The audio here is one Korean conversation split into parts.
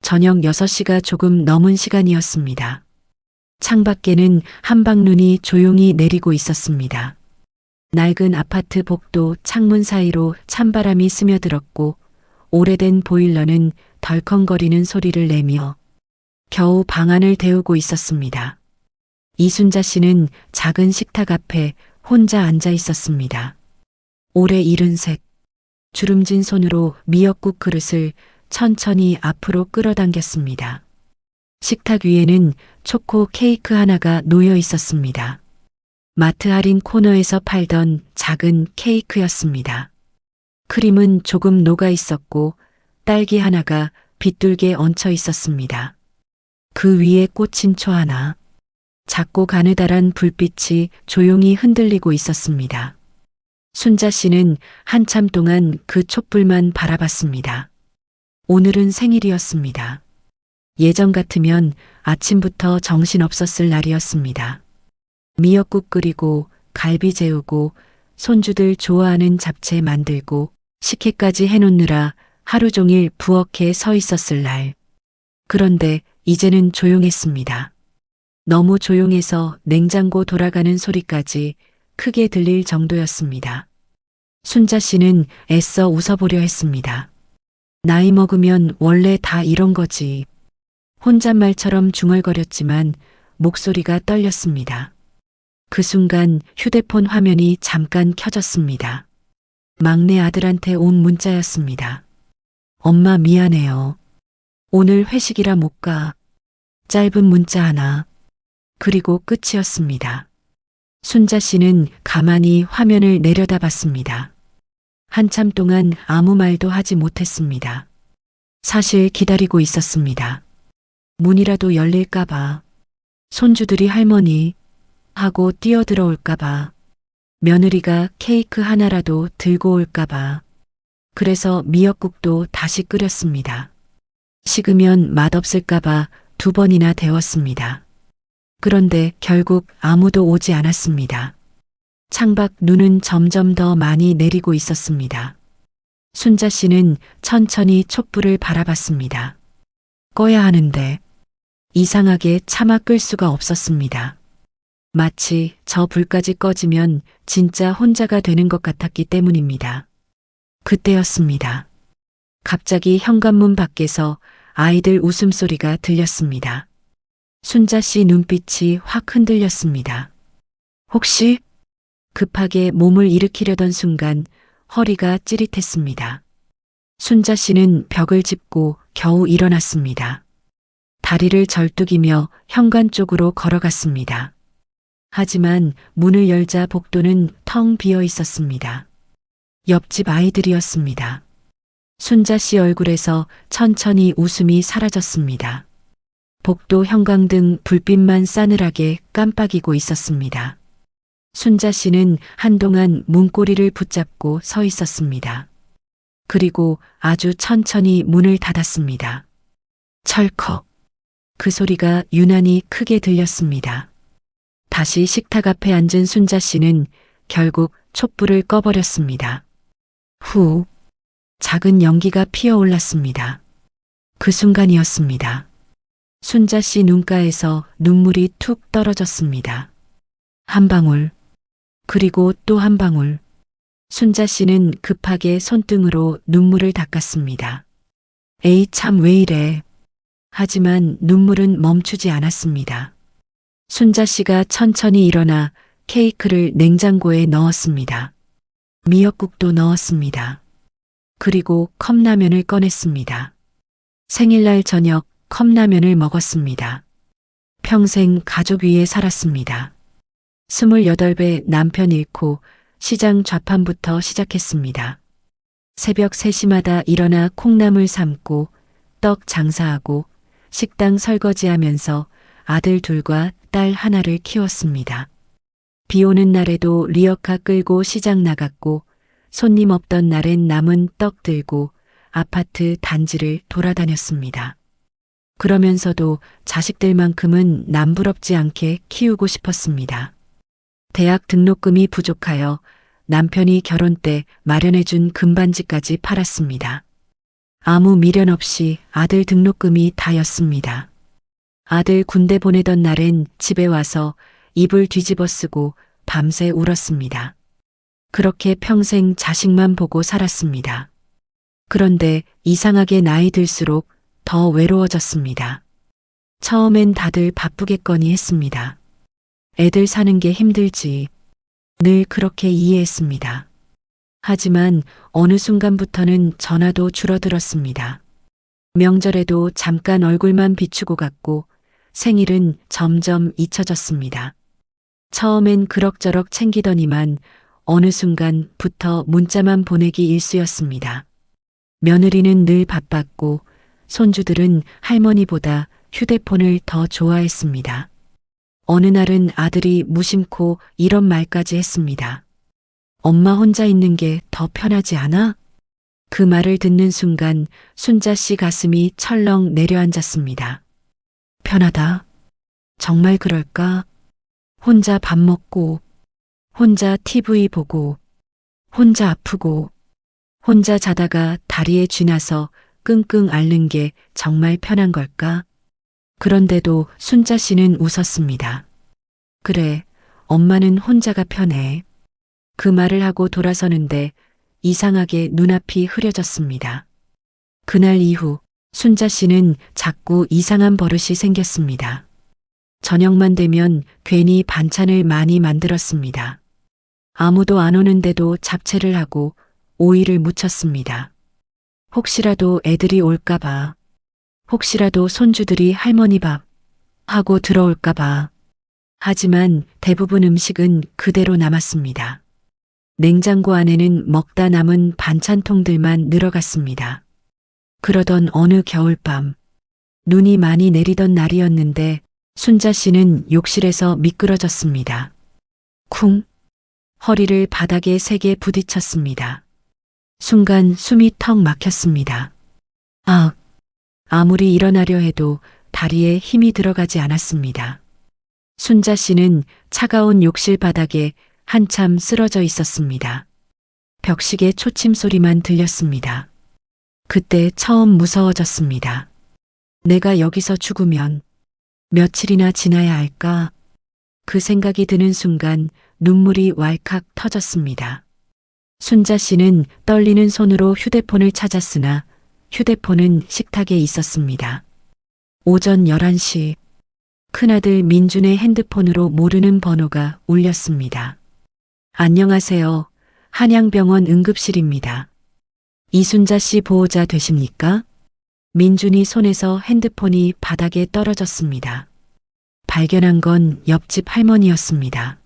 저녁 6시가 조금 넘은 시간이었습니다. 창밖에는 한방눈이 조용히 내리고 있었습니다. 낡은 아파트 복도 창문 사이로 찬바람이 스며들었고 오래된 보일러는 덜컹거리는 소리를 내며 겨우 방안을 데우고 있었습니다. 이순자 씨는 작은 식탁 앞에 혼자 앉아 있었습니다. 올해 73, 주름진 손으로 미역국 그릇을 천천히 앞으로 끌어당겼습니다. 식탁 위에는 초코 케이크 하나가 놓여 있었습니다. 마트 할인 코너에서 팔던 작은 케이크였습니다. 크림은 조금 녹아 있었고 딸기 하나가 빗둘게 얹혀 있었습니다. 그 위에 꽂힌 초 하나, 작고 가느다란 불빛이 조용히 흔들리고 있었습니다. 순자 씨는 한참 동안 그 촛불만 바라봤습니다. 오늘은 생일이었습니다. 예전 같으면 아침부터 정신없었을 날이었습니다. 미역국 끓이고 갈비 재우고 손주들 좋아하는 잡채 만들고 식혜까지 해놓느라 하루 종일 부엌에 서 있었을 날. 그런데 이제는 조용했습니다. 너무 조용해서 냉장고 돌아가는 소리까지 크게 들릴 정도였습니다. 순자 씨는 애써 웃어보려 했습니다. 나이 먹으면 원래 다 이런 거지. 혼잣말처럼 중얼거렸지만 목소리가 떨렸습니다. 그 순간 휴대폰 화면이 잠깐 켜졌습니다. 막내 아들한테 온 문자였습니다. 엄마 미안해요. 오늘 회식이라 못 가. 짧은 문자 하나. 그리고 끝이었습니다. 순자 씨는 가만히 화면을 내려다봤습니다. 한참 동안 아무 말도 하지 못했습니다. 사실 기다리고 있었습니다. 문이라도 열릴까봐, 손주들이 할머니 하고 뛰어들어올까봐, 며느리가 케이크 하나라도 들고 올까봐. 그래서 미역국도 다시 끓였습니다. 식으면 맛없을까봐 2번이나 데웠습니다. 그런데 결국 아무도 오지 않았습니다. 창밖 눈은 점점 더 많이 내리고 있었습니다. 순자 씨는 천천히 촛불을 바라봤습니다. 꺼야 하는데 이상하게 차마 끌 수가 없었습니다. 마치 저 불까지 꺼지면 진짜 혼자가 되는 것 같았기 때문입니다. 그때였습니다. 갑자기 현관문 밖에서 아이들 웃음소리가 들렸습니다. 순자 씨 눈빛이 확 흔들렸습니다. 혹시? 급하게 몸을 일으키려던 순간 허리가 찌릿했습니다. 순자 씨는 벽을 짚고 겨우 일어났습니다. 다리를 절뚝이며 현관 쪽으로 걸어갔습니다. 하지만 문을 열자 복도는 텅 비어 있었습니다. 옆집 아이들이었습니다. 순자 씨 얼굴에서 천천히 웃음이 사라졌습니다. 복도 형광등 불빛만 싸늘하게 깜빡이고 있었습니다. 순자 씨는 한동안 문고리를 붙잡고 서 있었습니다. 그리고 아주 천천히 문을 닫았습니다. 철컥. 그 소리가 유난히 크게 들렸습니다. 다시 식탁 앞에 앉은 순자 씨는 결국 촛불을 꺼버렸습니다. 후, 작은 연기가 피어올랐습니다. 그 순간이었습니다. 순자 씨 눈가에서 눈물이 툭 떨어졌습니다. 한 방울, 그리고 또 한 방울. 순자 씨는 급하게 손등으로 눈물을 닦았습니다. 에이 참 왜 이래. 하지만 눈물은 멈추지 않았습니다. 순자 씨가 천천히 일어나 케이크를 냉장고에 넣었습니다. 미역국도 넣었습니다. 그리고 컵라면을 꺼냈습니다. 생일날 저녁 컵라면을 먹었습니다. 평생 가족 위에 살았습니다. 28배 남편 잃고 시장 좌판부터 시작했습니다. 새벽 3시마다 일어나 콩나물 삶고 떡 장사하고 식당 설거지하면서 아들 둘과 딸 하나를 키웠습니다. 비 오는 날에도 리어카 끌고 시장 나갔고 손님 없던 날엔 남은 떡 들고 아파트 단지를 돌아다녔습니다. 그러면서도 자식들만큼은 남부럽지 않게 키우고 싶었습니다. 대학 등록금이 부족하여 남편이 결혼 때 마련해준 금반지까지 팔았습니다. 아무 미련 없이 아들 등록금이 다였습니다. 아들 군대 보내던 날엔 집에 와서 이불 뒤집어 쓰고 밤새 울었습니다. 그렇게 평생 자식만 보고 살았습니다. 그런데 이상하게 나이 들수록 더 외로워졌습니다. 처음엔 다들 바쁘겠거니 했습니다. 애들 사는 게 힘들지. 늘 그렇게 이해했습니다. 하지만 어느 순간부터는 전화도 줄어들었습니다. 명절에도 잠깐 얼굴만 비추고 갔고 생일은 점점 잊혀졌습니다. 처음엔 그럭저럭 챙기더니만 어느 순간부터 문자만 보내기 일쑤였습니다. 며느리는 늘 바빴고 손주들은 할머니보다 휴대폰을 더 좋아했습니다. 어느 날은 아들이 무심코 이런 말까지 했습니다. 엄마 혼자 있는 게 더 편하지 않아? 그 말을 듣는 순간 순자 씨 가슴이 철렁 내려앉았습니다. 편하다. 정말 그럴까? 혼자 밥 먹고, 혼자 TV 보고, 혼자 아프고, 혼자 자다가 다리에 쥐나서 끙끙 앓는 게 정말 편한 걸까? 그런데도 순자 씨는 웃었습니다. 그래, 엄마는 혼자가 편해. 그 말을 하고 돌아서는데 이상하게 눈앞이 흐려졌습니다. 그날 이후 순자 씨는 자꾸 이상한 버릇이 생겼습니다. 저녁만 되면 괜히 반찬을 많이 만들었습니다. 아무도 안 오는데도 잡채를 하고 오이를 무쳤습니다. 혹시라도 애들이 올까봐, 혹시라도 손주들이 할머니 밥 하고 들어올까봐. 하지만 대부분 음식은 그대로 남았습니다. 냉장고 안에는 먹다 남은 반찬통들만 늘어갔습니다. 그러던 어느 겨울밤, 눈이 많이 내리던 날이었는데 순자 씨는 욕실에서 미끄러졌습니다. 쿵! 허리를 바닥에 세게 부딪혔습니다. 순간 숨이 턱 막혔습니다. 아! 아무리 일어나려 해도 다리에 힘이 들어가지 않았습니다. 순자 씨는 차가운 욕실 바닥에 한참 쓰러져 있었습니다. 벽시계 초침 소리만 들렸습니다. 그때 처음 무서워졌습니다. 내가 여기서 죽으면 며칠이나 지나야 할까? 그 생각이 드는 순간 눈물이 왈칵 터졌습니다. 순자 씨는 떨리는 손으로 휴대폰을 찾았으나 휴대폰은 식탁에 있었습니다. 오전 11시 큰아들 민준의 핸드폰으로 모르는 번호가 울렸습니다. 안녕하세요. 한양병원 응급실입니다. 이순자 씨 보호자 되십니까? 민준이 손에서 핸드폰이 바닥에 떨어졌습니다. 발견한 건 옆집 할머니였습니다.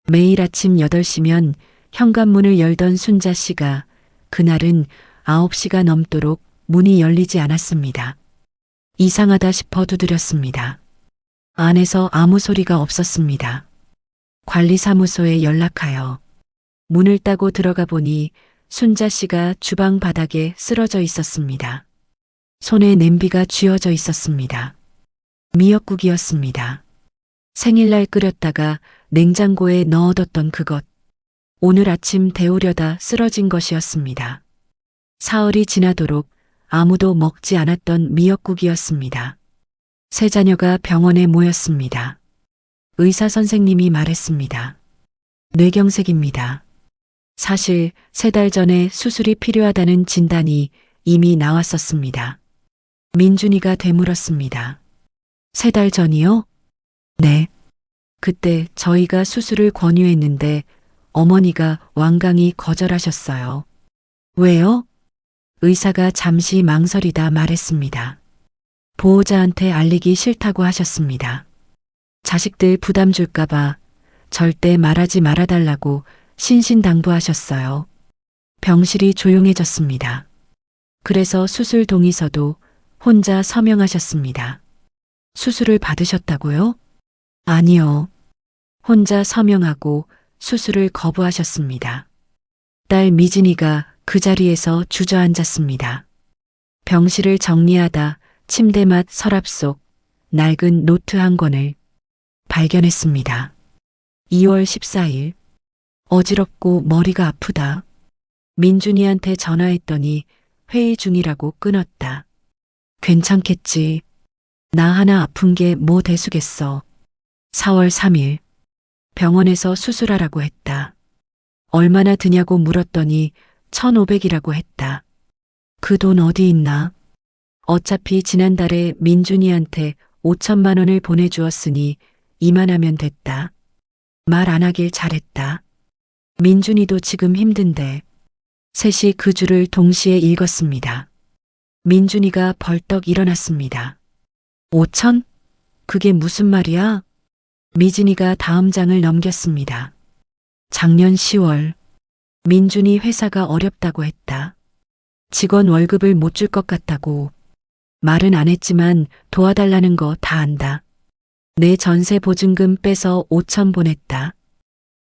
매일 아침 8시면 현관문을 열던 순자 씨가 그날은 9시가 넘도록 문이 열리지 않았습니다. 이상하다 싶어 두드렸습니다. 안에서 아무 소리가 없었습니다. 관리사무소에 연락하여 문을 따고 들어가 보니 순자 씨가 주방 바닥에 쓰러져 있었습니다. 손에 냄비가 쥐어져 있었습니다. 미역국이었습니다. 생일날 끓였다가 냉장고에 넣어뒀던 그것. 오늘 아침 데우려다 쓰러진 것이었습니다. 사흘이 지나도록 아무도 먹지 않았던 미역국이었습니다. 세 자녀가 병원에 모였습니다. 의사 선생님이 말했습니다. 뇌경색입니다. 사실 3달 전에 수술이 필요하다는 진단이 이미 나왔었습니다. 민준이가 되물었습니다. 3달 전이요? 네. 그때 저희가 수술을 권유했는데 어머니가 완강히 거절하셨어요. 왜요? 의사가 잠시 망설이다 말했습니다. 보호자한테 알리기 싫다고 하셨습니다. 자식들 부담 줄까봐 절대 말하지 말아달라고 신신당부하셨어요. 병실이 조용해졌습니다. 그래서 수술 동의서도 혼자 서명하셨습니다. 수술을 받으셨다고요? 아니요. 혼자 서명하고 수술을 거부하셨습니다. 딸 미진이가 그 자리에서 주저앉았습니다. 병실을 정리하다 침대맡 서랍 속 낡은 노트 한 권을 발견했습니다. 2월 14일. 어지럽고 머리가 아프다. 민준이한테 전화했더니 회의 중이라고 끊었다. 괜찮겠지. 나 하나 아픈 게 뭐 대수겠어. 4월 3일 병원에서 수술하라고 했다. 얼마나 드냐고 물었더니 1,500이라고 했다. 그 돈 어디 있나? 어차피 지난달에 민준이한테 5천만 원을 보내주었으니 이만하면 됐다. 말 안 하길 잘했다. 민준이도 지금 힘든데. 셋이 그 줄을 동시에 읽었습니다. 민준이가 벌떡 일어났습니다. 5천? 그게 무슨 말이야? 미진이가 다음 장을 넘겼습니다. 작년 10월 민준이 회사가 어렵다고 했다. 직원 월급을 못 줄 것 같다고. 말은 안 했지만 도와달라는 거 다 안다. 내 전세 보증금 빼서 5천 보냈다.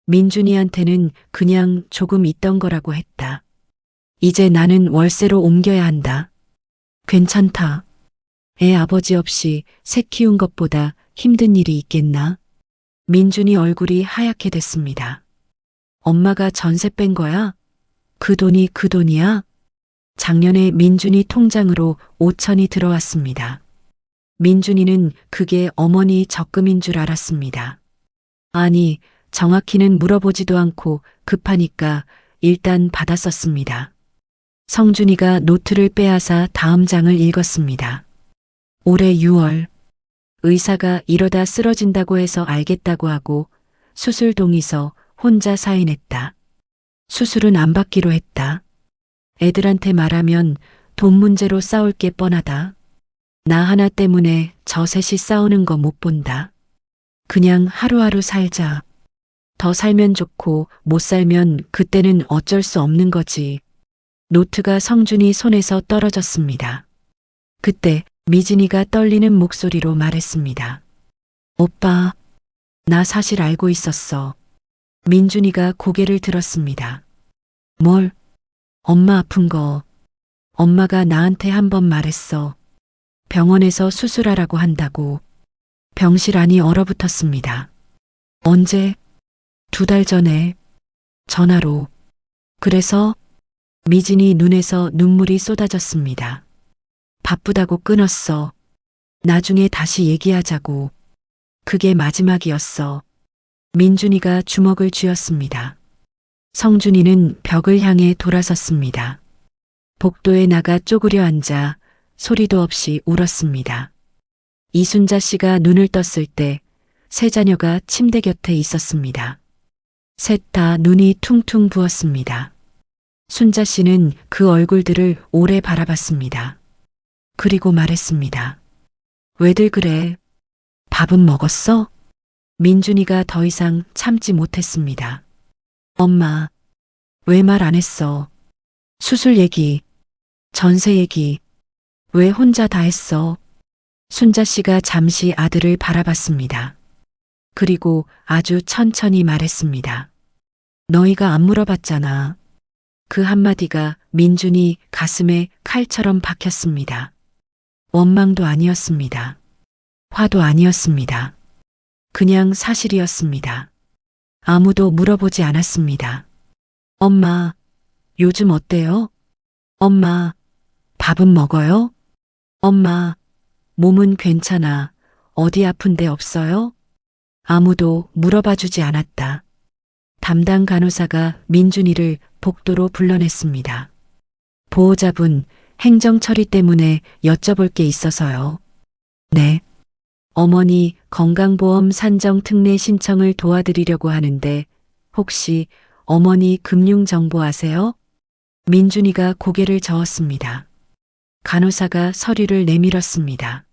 민준이한테는 그냥 조금 있던 거라고 했다. 이제 나는 월세로 옮겨야 한다. 괜찮다. 애 아버지 없이 새 키운 것보다 힘든 일이 있겠나? 민준이 얼굴이 하얗게 됐습니다. 엄마가 전세 뺀 거야? 그 돈이 그 돈이야? 작년에 민준이 통장으로 5천이 들어왔습니다. 민준이는 그게 어머니 적금인 줄 알았습니다. 아니, 정확히는 물어보지도 않고 급하니까 일단 받았었습니다. 성준이가 노트를 빼앗아 다음 장을 읽었습니다. 올해 6월 의사가 이러다 쓰러진다고 해서 알겠다고 하고 수술 동의서 혼자 사인했다. 수술은 안 받기로 했다. 애들한테 말하면 돈 문제로 싸울 게 뻔하다. 나 하나 때문에 저 셋이 싸우는 거 못 본다. 그냥 하루하루 살자. 더 살면 좋고 못 살면 그때는 어쩔 수 없는 거지. 노트가 성준이 손에서 떨어졌습니다. 그때 미진이가 떨리는 목소리로 말했습니다. 오빠, 나 사실 알고 있었어. 민준이가 고개를 들었습니다. 뭘? 엄마 아픈 거. 엄마가 나한테 한 번 말했어. 병원에서 수술하라고 한다고. 병실 안이 얼어붙었습니다. 언제? 2달 전에. 전화로. 그래서 미진이 눈에서 눈물이 쏟아졌습니다. 바쁘다고 끊었어. 나중에 다시 얘기하자고. 그게 마지막이었어. 민준이가 주먹을 쥐었습니다. 성준이는 벽을 향해 돌아섰습니다. 복도에 나가 쪼그려 앉아 소리도 없이 울었습니다. 이순자 씨가 눈을 떴을 때 세 자녀가 침대 곁에 있었습니다. 셋 다 눈이 퉁퉁 부었습니다. 순자 씨는 그 얼굴들을 오래 바라봤습니다. 그리고 말했습니다. 왜들 그래? 밥은 먹었어? 민준이가 더 이상 참지 못했습니다. 엄마, 왜 말 안 했어? 수술 얘기, 전세 얘기, 왜 혼자 다 했어? 순자 씨가 잠시 아들을 바라봤습니다. 그리고 아주 천천히 말했습니다. 너희가 안 물어봤잖아. 그 한마디가 민준이 가슴에 칼처럼 박혔습니다. 원망도 아니었습니다. 화도 아니었습니다. 그냥 사실이었습니다. 아무도 물어보지 않았습니다. 엄마, 요즘 어때요? 엄마, 밥은 먹어요? 엄마, 몸은 괜찮아. 어디 아픈 데 없어요? 아무도 물어봐 주지 않았다. 담당 간호사가 민준이를 복도로 불러냈습니다. 보호자분, 행정 처리 때문에 여쭤볼 게 있어서요. 네. 어머니 건강보험 산정 특례 신청을 도와드리려고 하는데 혹시 어머니 금융정보 아세요? 민준이가 고개를 저었습니다. 간호사가 서류를 내밀었습니다.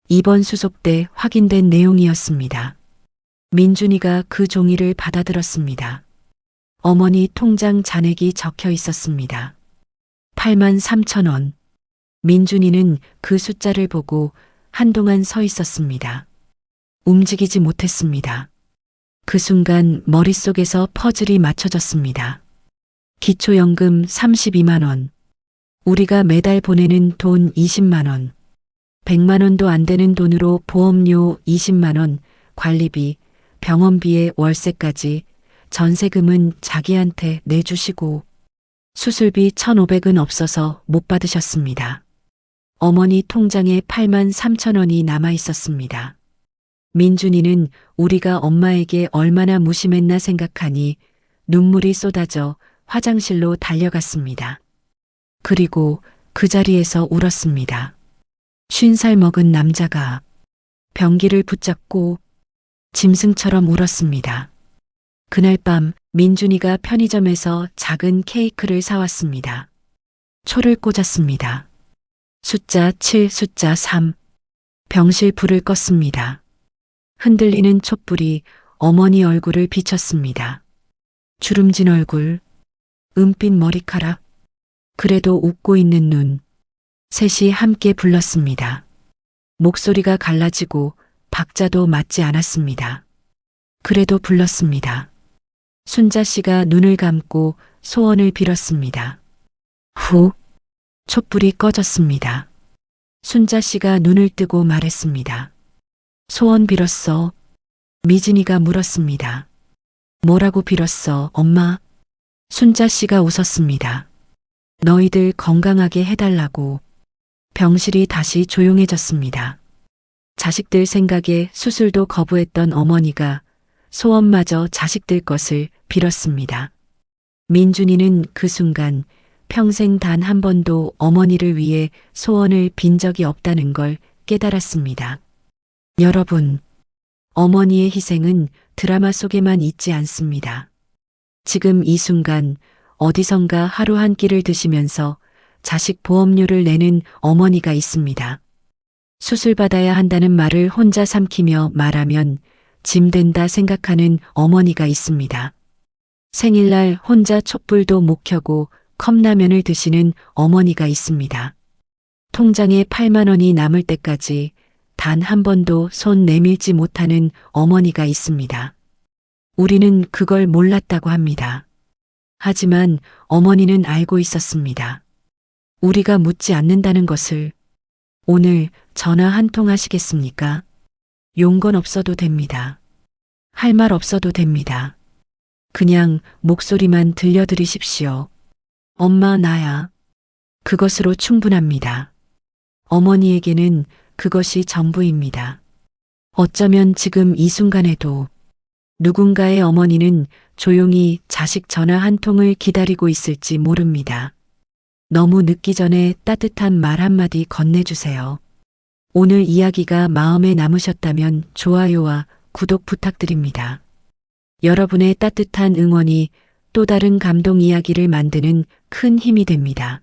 입원 수속 때 확인된 내용이었습니다. 민준이가 그 종이를 받아들었습니다. 어머니 통장 잔액이 적혀 있었습니다. 8만 3천 원. 민준이는 그 숫자를 보고 한동안 서 있었습니다. 움직이지 못했습니다. 그 순간 머릿속에서 퍼즐이 맞춰졌습니다. 기초연금 32만 원. 우리가 매달 보내는 돈 20만 원. 100만 원도 안 되는 돈으로 보험료 20만 원, 관리비, 병원비에 월세까지 전세금은 자기한테 내주시고 수술비 1,500은 없어서 못 받으셨습니다. 어머니 통장에 8만 3천 원이 남아 있었습니다. 민준이는 우리가 엄마에게 얼마나 무심했나 생각하니 눈물이 쏟아져 화장실로 달려갔습니다. 그리고 그 자리에서 울었습니다. 50살 먹은 남자가 변기를 붙잡고 짐승처럼 울었습니다. 그날 밤 민준이가 편의점에서 작은 케이크를 사왔습니다. 초를 꽂았습니다. 숫자 7, 숫자 3. 병실 불을 껐습니다. 흔들리는 촛불이 어머니 얼굴을 비쳤습니다. 주름진 얼굴, 은빛 머리카락, 그래도 웃고 있는 눈. 셋이 함께 불렀습니다. 목소리가 갈라지고 박자도 맞지 않았습니다. 그래도 불렀습니다. 순자 씨가 눈을 감고 소원을 빌었습니다. 후, 촛불이 꺼졌습니다. 순자 씨가 눈을 뜨고 말했습니다. 소원 빌었어. 미진이가 물었습니다. 뭐라고 빌었어, 엄마? 순자 씨가 웃었습니다. 너희들 건강하게 해달라고. 병실이 다시 조용해졌습니다. 자식들 생각에 수술도 거부했던 어머니가 소원마저 자식들 것을 빌었습니다. 민준이는 그 순간 평생 단 한 번도 어머니를 위해 소원을 빈 적이 없다는 걸 깨달았습니다. 여러분, 어머니의 희생은 드라마 속에만 있지 않습니다. 지금 이 순간 어디선가 하루 한 끼를 드시면서 자식 보험료를 내는 어머니가 있습니다. 수술받아야 한다는 말을 혼자 삼키며 말하면 짐 된다 생각하는 어머니가 있습니다. 생일날 혼자 촛불도 못 켜고 컵라면을 드시는 어머니가 있습니다. 통장에 8만 원이 남을 때까지 단 한 번도 손 내밀지 못하는 어머니가 있습니다. 우리는 그걸 몰랐다고 합니다. 하지만 어머니는 알고 있었습니다. 우리가 묻지 않는다는 것을. 오늘 전화 한 통 하시겠습니까? 용건 없어도 됩니다. 할 말 없어도 됩니다. 그냥 목소리만 들려드리십시오. 엄마, 나야. 그것으로 충분합니다. 어머니에게는 그것이 전부입니다. 어쩌면 지금 이 순간에도 누군가의 어머니는 조용히 자식 전화 한 통을 기다리고 있을지 모릅니다. 너무 늦기 전에 따뜻한 말 한마디 건네주세요. 오늘 이야기가 마음에 남으셨다면 좋아요와 구독 부탁드립니다. 여러분의 따뜻한 응원이 또 다른 감동 이야기를 만드는 큰 힘이 됩니다.